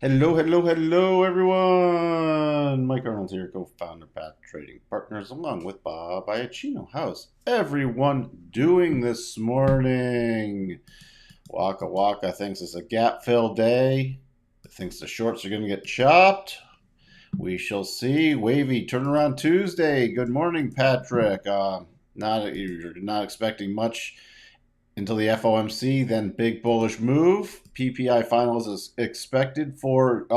Hello, hello, hello, everyone. Mike Arnold here, co-founder of Path Trading Partners, along with Bob Iacchino. How's everyone doing this morning? Waka Waka thinks it's a gap fill day. Thinks the shorts are going to get chopped. We shall see. Wavy turnaround Tuesday. Good morning, Patrick. You're not expecting much until the FOMC, then big bullish move. PPI finals is expected for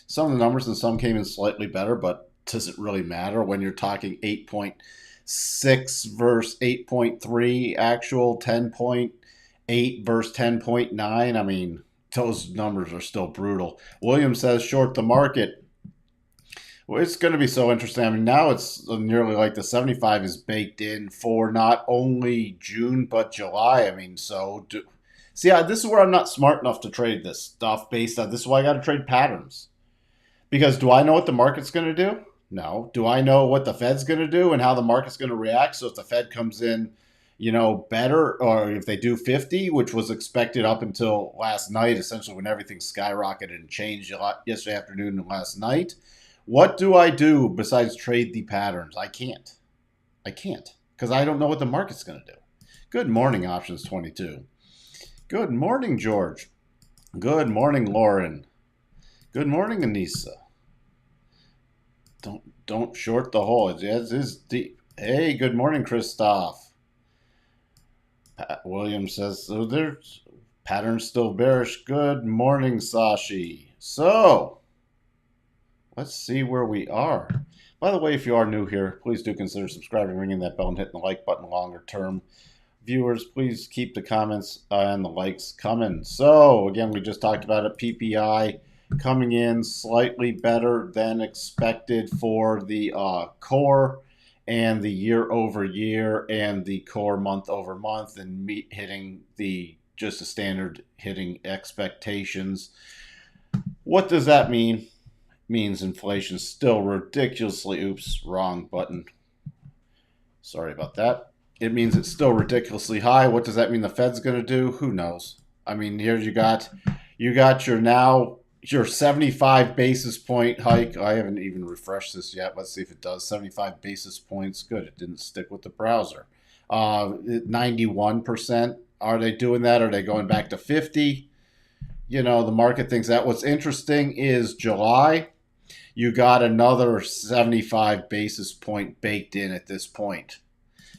some of the numbers, and some came in slightly better, but does it really matter when you're talking 8.6 versus 8.3 actual, 10.8 versus 10.9? I mean, those numbers are still brutal. Williams says short the market. Well, it's going to be so interesting. I mean, now it's nearly like the 75 is baked in for not only June, but July. I mean, see, this is where I'm not smart enough to trade this stuff based on this is why I got to trade patterns. Because do I know what the market's going to do? No. Do I know what the Fed's going to do and how the market's going to react? So if the Fed comes in, better, or if they do 50, which was expected up until last night, essentially when everything skyrocketed and changed yesterday afternoon and last night. What do I do besides trade the patterns? I can't. Because I don't know what the market's going to do. Good morning, Options 22. Good morning, George. Good morning, Lauren. Good morning, Anissa. Don't short the hole. It is deep. Hey, good morning, Christoph. Pat Williams says so. There's patterns still bearish. Good morning, Sashi. So let's see where we are. By the way, if you are new here, please do consider subscribing, ringing that bell, and hitting the like button longer term. Viewers, please keep the comments and the likes coming. So, again, we just talked about it. PPI coming in slightly better than expected for the core and the year over year and the core month over month, and hitting just a standard hitting expectations. What does that mean? Means inflation's still ridiculously, oops, wrong button. Sorry about that. It means it's still ridiculously high. What does that mean the Fed's going to do? Who knows? I mean, here you got your 75 basis point hike. I haven't even refreshed this yet. Let's see if it does. 75 basis points. Good. It didn't stick with the browser. 91%. Are they doing that? Are they going back to 50? The market thinks that. What's interesting is July. You got another 75 basis point baked in at this point.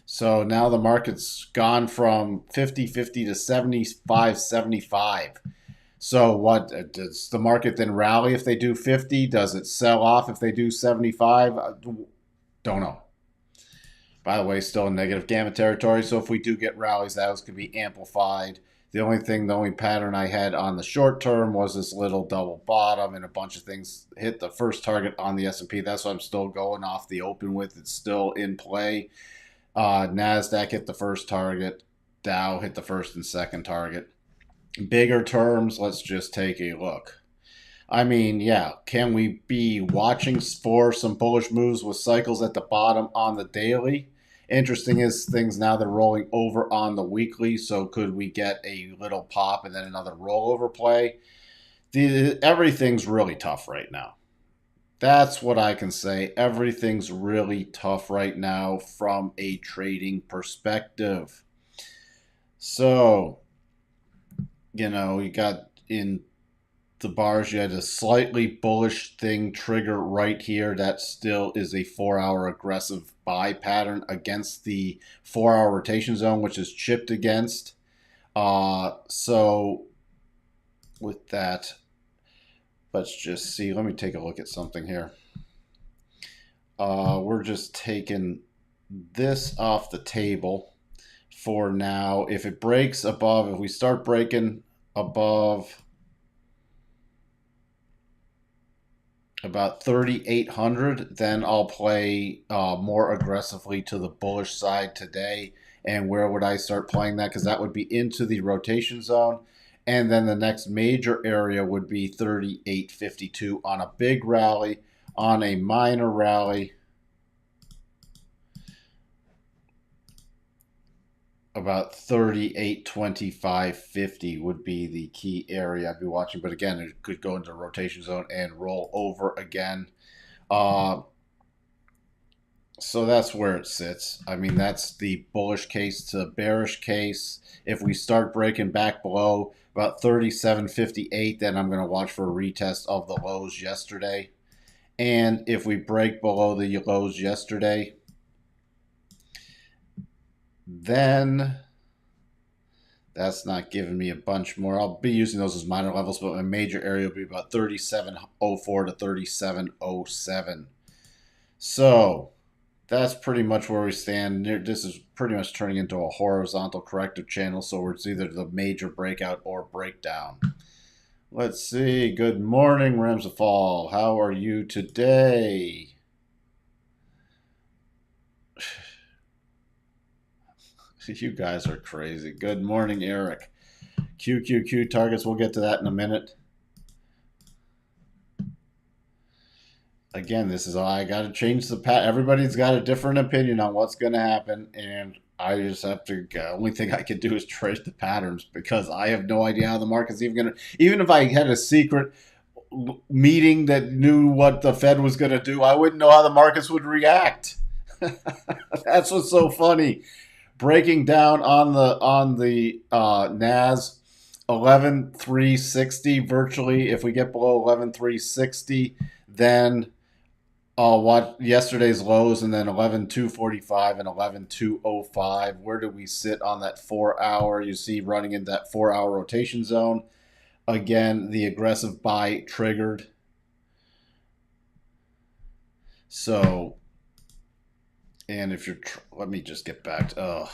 So now the market's gone from 50-50 to 75-75. So what, does the market then rally if they do 50? Does it sell off if they do 75? Don't know. By the way, still in negative gamma territory. So if we do get rallies, those could be amplified. The only pattern I had on the short term was this little double bottom, and a bunch of things hit the first target on the S&P. That's what I'm still going off the open with. It's still in play. NASDAQ hit the first target. Dow hit the first and second target. Bigger terms, let's just take a look. I mean, yeah, can we be watching for some bullish moves with cycles at the bottom on the daily? Interesting is things now they're rolling over on the weekly, so could we get a little pop and then another rollover play? Everything's really tough right now. That's what I can say. Everything's really tough right now from a trading perspective. So, you got in the bars, you had a slightly bullish thing trigger right here. That still is a 4-hour aggressive buy pattern against the 4-hour rotation zone, which is chipped against. So with that, let's just see. Let me take a look at something here. We're just taking this off the table for now. If it breaks above, if we start breaking above about 3,800, then I'll play more aggressively to the bullish side today. And where would I start playing that? Because that would be into the rotation zone. And then the next major area would be 38.52 on a big rally. On a minor rally, about 38.25.50 would be the key area I'd be watching. But again, it could go into rotation zone and roll over again. So that's where it sits. I mean, that's the bullish case to bearish case. If we start breaking back below about 37.58, then I'm going to watch for a retest of the lows yesterday. And if we break below the lows yesterday, then that's not giving me a bunch more. I'll be using those as minor levels, but my major area will be about 37.04 to 37.07. So that's pretty much where we stand. This is pretty much turning into a horizontal corrective channel, so it's either the major breakout or breakdown. Let's see. Good morning, Rams of Fall. How are you today? You guys are crazy. Good morning, Eric. QQQ targets, we'll get to that in a minute. Again, this is all I got to change the pat. Everybody's got a different opinion on what's going to happen, and I just have to. Only thing I can do is trace the patterns because I have no idea how the market's even going to. Even if I had a secret meeting that knew what the Fed was going to do, I wouldn't know how the markets would react. That's what's so funny. Breaking down on the NAS, 11,360 virtually. If we get below 11,360, then I'll watch yesterday's lows and then 11,245 and 11,205. Where do we sit on that 4 hour? You see running in that 4 hour rotation zone. Again, the aggressive buy triggered. So, and if you're, let me just get back to,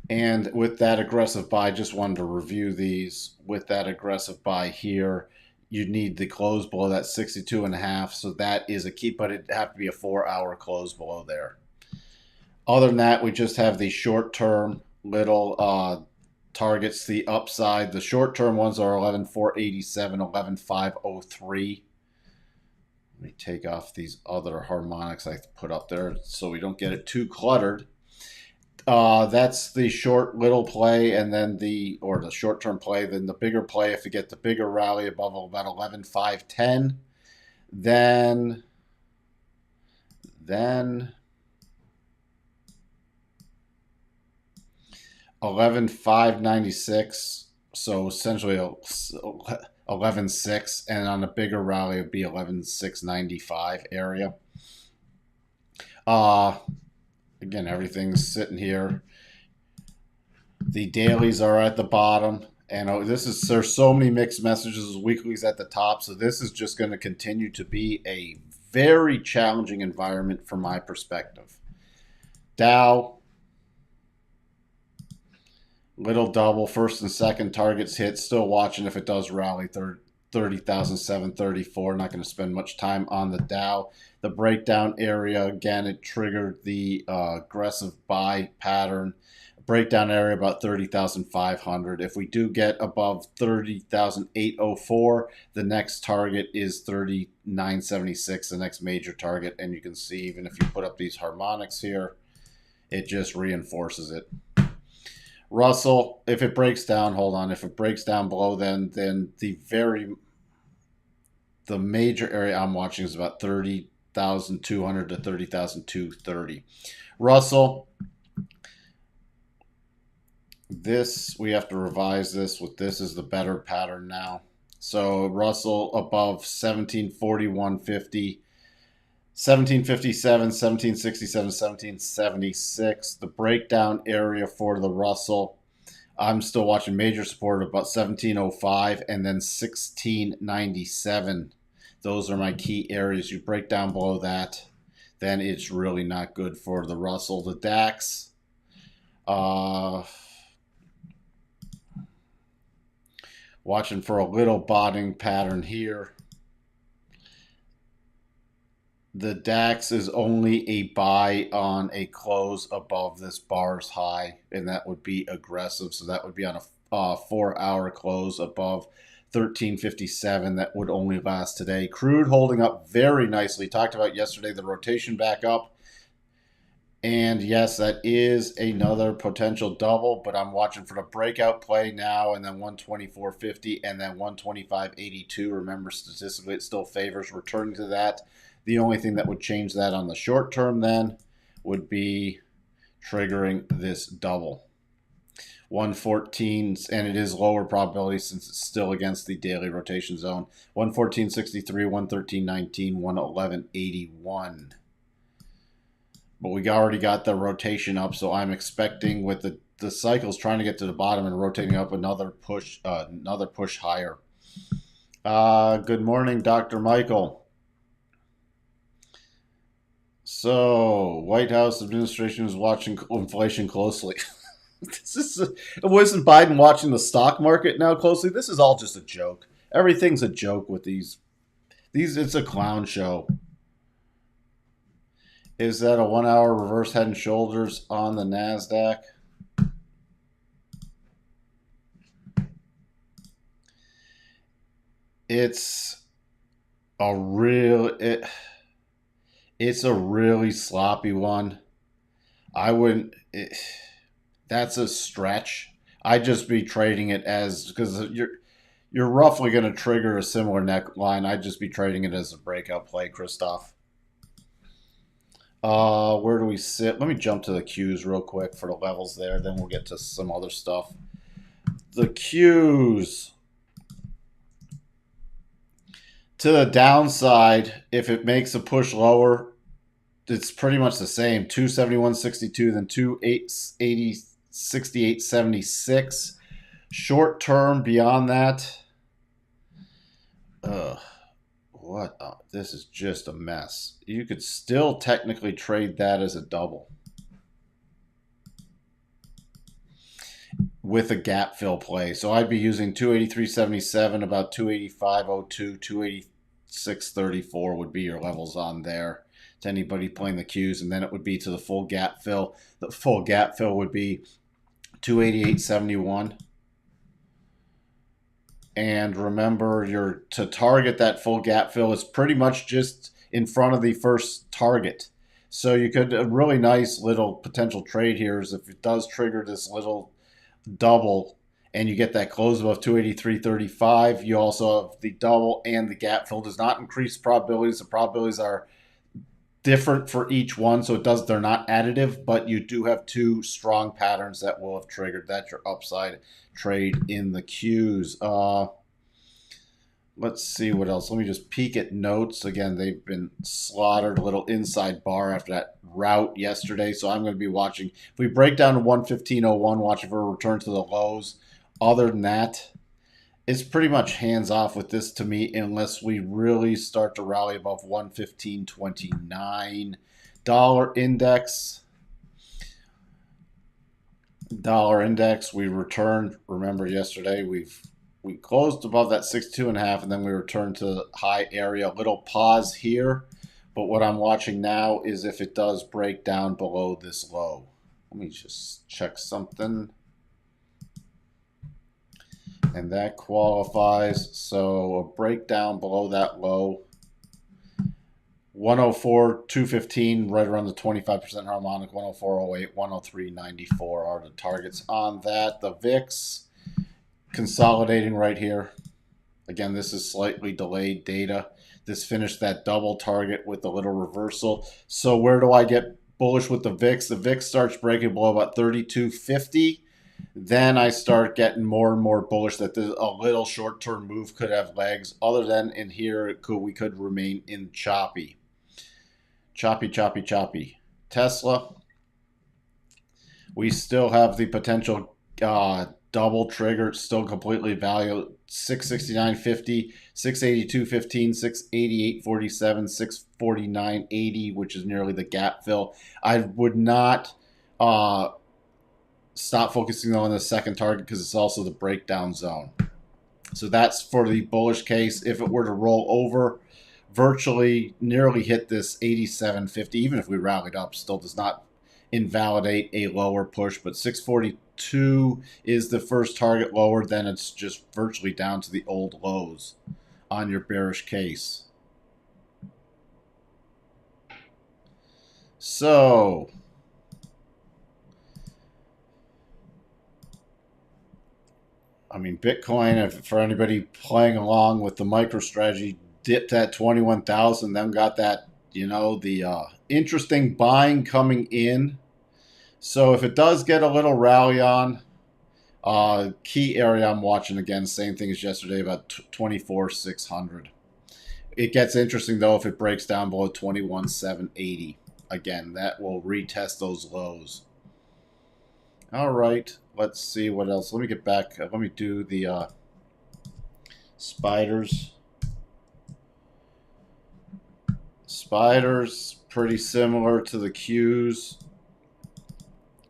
and with that aggressive buy, just wanted to review these. With that aggressive buy here, you need the close below that 62.5. So that is a key, but it'd have to be a 4 hour close below there. Other than that, we just have the short term little targets, the upside. The short term ones are 11,487, 11,503. Let me take off these other harmonics I put up there so we don't get it too cluttered. That's the short little play, and then the short-term play. Then the bigger play, if you get the bigger rally above about 11,510, then 11,596. So essentially 11.6, and on a bigger rally, it would be 11,695 area. Again, everything's sitting here. The dailies are at the bottom, and there's so many mixed messages. Weeklies at the top, so this is just going to continue to be a very challenging environment from my perspective. Dow, little double, first and second targets hit. Still watching if it does rally 30,734. Not going to spend much time on the Dow. The breakdown area, again, it triggered the aggressive buy pattern. Breakdown area about 30,500. If we do get above 30,804, the next target is 39.76, the next major target. And you can see, even if you put up these harmonics here, it just reinforces it. Russell, if it breaks down, hold on. If it breaks down below, then the major area I'm watching is about 30,200 to 30,230. Russell, this, we have to revise this. With this is the better pattern now. So Russell above 1741.50, 1757, 1767, 1776. The breakdown area for the Russell, I'm still watching major support about 1705 and then 1697. Those are my key areas. You break down below that, then it's really not good for the Russell. The DAX, watching for a little bottoming pattern here. The DAX is only a buy on a close above this bar's high, and that would be aggressive. So that would be on a 4 hour close above 1357. That would only last today. Crude holding up very nicely. Talked about yesterday the rotation back up. And yes, that is another potential double, but I'm watching for the breakout play now, and then 124.50 and then 125.82. Remember, statistically, it still favors returning to that. The only thing that would change that on the short term then would be triggering this double. 114, and it is lower probability since it's still against the daily rotation zone. 114.63, 113.19, 111.81. But we already got the rotation up, so I'm expecting with the cycles trying to get to the bottom and rotating up another push higher. Good morning, Dr. Michael. So, White House administration is watching inflation closely. Wasn't Biden watching the stock market now closely? This is all just a joke. Everything's a joke with these. It's a clown show. Is that a 1 hour reverse head and shoulders on the NASDAQ? It's a it's a really sloppy one. I wouldn't. That's a stretch. I'd just be trading it as, because you're roughly going to trigger a similar neckline. I'd just be trading it as a breakout play, Christoph. Where do we sit? Let me jump to the Qs real quick for the levels there. Then we'll get to some other stuff. The Qs. To the downside, if it makes a push lower, it's pretty much the same. 271.62, then 268.76. Short term beyond that. What? This is just a mess. You could still technically trade that as a double with a gap fill play. So I'd be using 283.77, about 285.02, 286.34 would be your levels on there to anybody playing the Qs, and then it would be to the full gap fill. The full gap fill would be 288.71. And remember, to target that full gap fill is pretty much just in front of the first target. So you could, a really nice little potential trade here is if it does trigger this little double and you get that close above 283.35, you also have the double and the gap fill does not increase probabilities. The probabilities are different for each one, so they're not additive, but you do have two strong patterns that will have triggered. That's your upside trade in the Qs. Let's see what else. Let me just peek at notes. Again, they've been slaughtered, a little inside bar after that rout yesterday, so I'm going to be watching. If we break down to 115.01, watching for a return to the lows. Other than that, it's pretty much hands off with this to me unless we really start to rally above 115.29. Dollar index, we returned. Remember yesterday we closed above that 62.5, and then we returned to the high area. A little pause here, but what I'm watching now is if it does break down below this low. Let me just check something. And that qualifies. So a breakdown below that low, 104.215, right around the 25% harmonic. 104.08, 103.94 are the targets on that. The VIX consolidating right here. Again, this is slightly delayed data. This finished that double target with a little reversal. So where do I get bullish with the VIX? The VIX starts breaking below about 32.50. Then I start getting more and more bullish that a little short-term move could have legs. Other than in here, we could remain in choppy. Choppy. Tesla, we still have the potential double trigger, still completely valued. 669.50, 682.15, 688.47, 649.80, which is nearly the gap fill. I would not stop focusing on the second target because it's also the breakdown zone. So that's for the bullish case. If it were to roll over, virtually nearly hit this 87.50, even if we rallied up, still does not invalidate a lower push. But 642 is the first target lower, then it's just virtually down to the old lows on your bearish case. So I mean, Bitcoin, for anybody playing along with the MicroStrategy, dipped at 21,000, then got that, the interesting buying coming in. So if it does get a little rally on, key area I'm watching again, same thing as yesterday, about 24,600. It gets interesting though if it breaks down below 21,780. Again, that will retest those lows. All right, let's see what else. Let me get back. Let me do the spiders. Spiders, pretty similar to the Qs,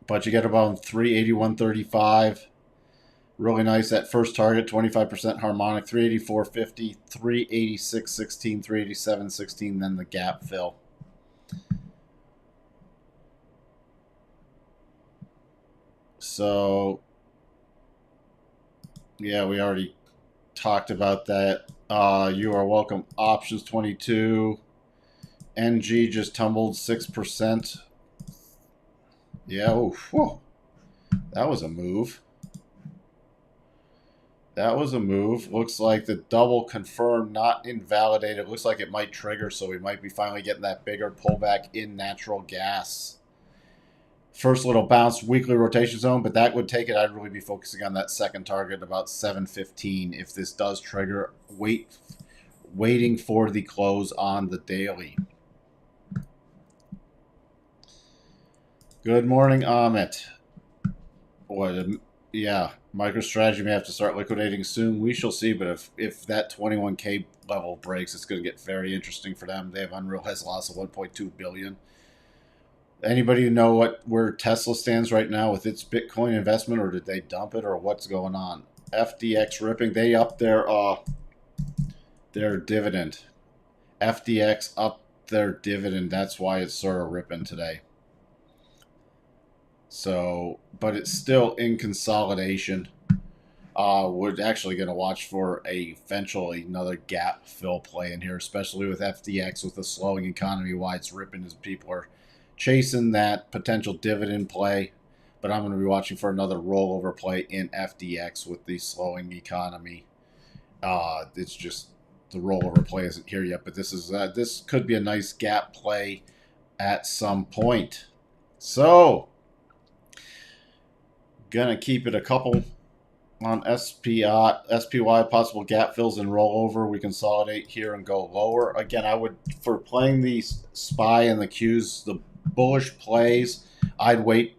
but you get about 381.35. Really nice. That first target, 25% harmonic, 384.50, 386.16, 387.16, then the gap fill. So, yeah, we already talked about that. You are welcome. Options 22. NG just tumbled 6%. Yeah, oh, whoa. That was a move. That was a move. Looks like the double confirmed, not invalidated. Looks like it might trigger, so we might be finally getting that bigger pullback in natural gas. First little bounce, weekly rotation zone, but that would take it. I'd really be focusing on that second target, about 715. If this does trigger, waiting for the close on the daily. Good morning, Amit. Yeah, MicroStrategy may have to start liquidating soon. We shall see, but if that 21K level breaks, it's going to get very interesting for them. They have unrealized loss of 1.2 billion. Anybody know where Tesla stands right now with its Bitcoin investment, or did they dump it, or what's going on? FDX ripping. They upped their dividend. FDX upped their dividend. That's why it's sort of ripping today. So, but it's still in consolidation. We're actually going to watch for eventually another gap fill play in here, especially with FDX, with the slowing economy, why it's ripping as people are chasing that potential dividend play. But I'm going to be watching for another rollover play in FDX with the slowing economy. It's just the rollover play isn't here yet, but this could be a nice gap play at some point. So, gonna keep it a couple on SPY, possible gap fills and rollover. We consolidate here and go lower. Again, I would, for playing the SPY and the Qs, the bullish plays, I'd wait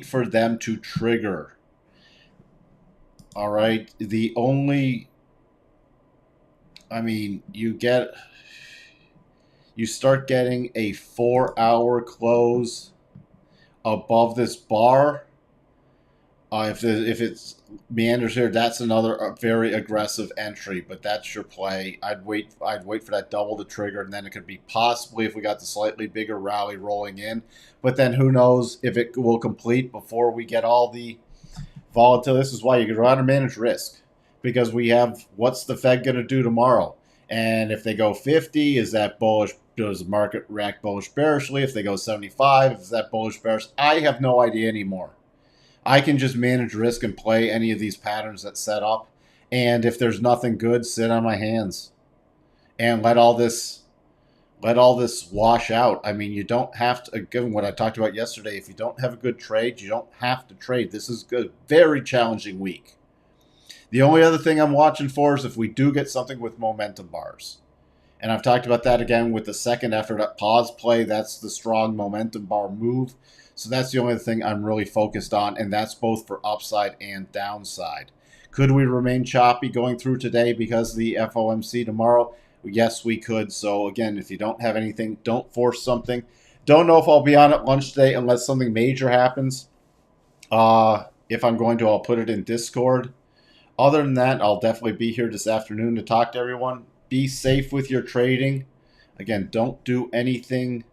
for them to trigger. All right. You start getting a 4-hour close above this bar. If it's meanders here, that's another very aggressive entry, but that's your play. I'd wait for that double to trigger, and then it could be possibly, if we got the slightly bigger rally rolling in, but then who knows if it will complete before we get all the volatility. This is why you got to manage risk, because we have, what's the Fed going to do tomorrow? And if they go 50, is that bullish? Does the market react bullish bearishly? If they go 75, is that bullish bearish? I have no idea anymore. I can just manage risk and play any of these patterns that set up. And if there's nothing good, sit on my hands and let all this wash out. I mean, you don't have to, given what I talked about yesterday, if you don't have a good trade, you don't have to trade. This is a very challenging week. The only other thing I'm watching for is if we do get something with momentum bars. And I've talked about that again with the second effort at pause play. That's the strong momentum bar move. So that's the only thing I'm really focused on, and that's both for upside and downside. Could we remain choppy going through today because of the FOMC tomorrow? Yes, we could. So again, if you don't have anything, don't force something. Don't know if I'll be on at lunch today unless something major happens. If I'm going to, I'll put it in Discord. Other than that, I'll definitely be here this afternoon to talk to everyone. Be safe with your trading. Again, don't do anything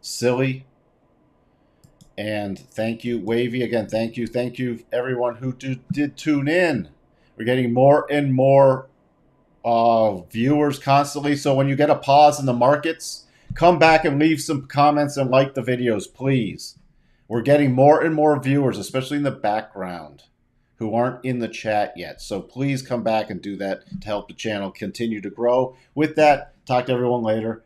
silly. And thank you, Wavy. Again, thank you. Thank you, everyone who did tune in. We're getting more and more viewers constantly. So when you get a pause in the markets, come back and leave some comments and like the videos, please. We're getting more and more viewers, especially in the background, who aren't in the chat yet. So please come back and do that to help the channel continue to grow. With that, talk to everyone later.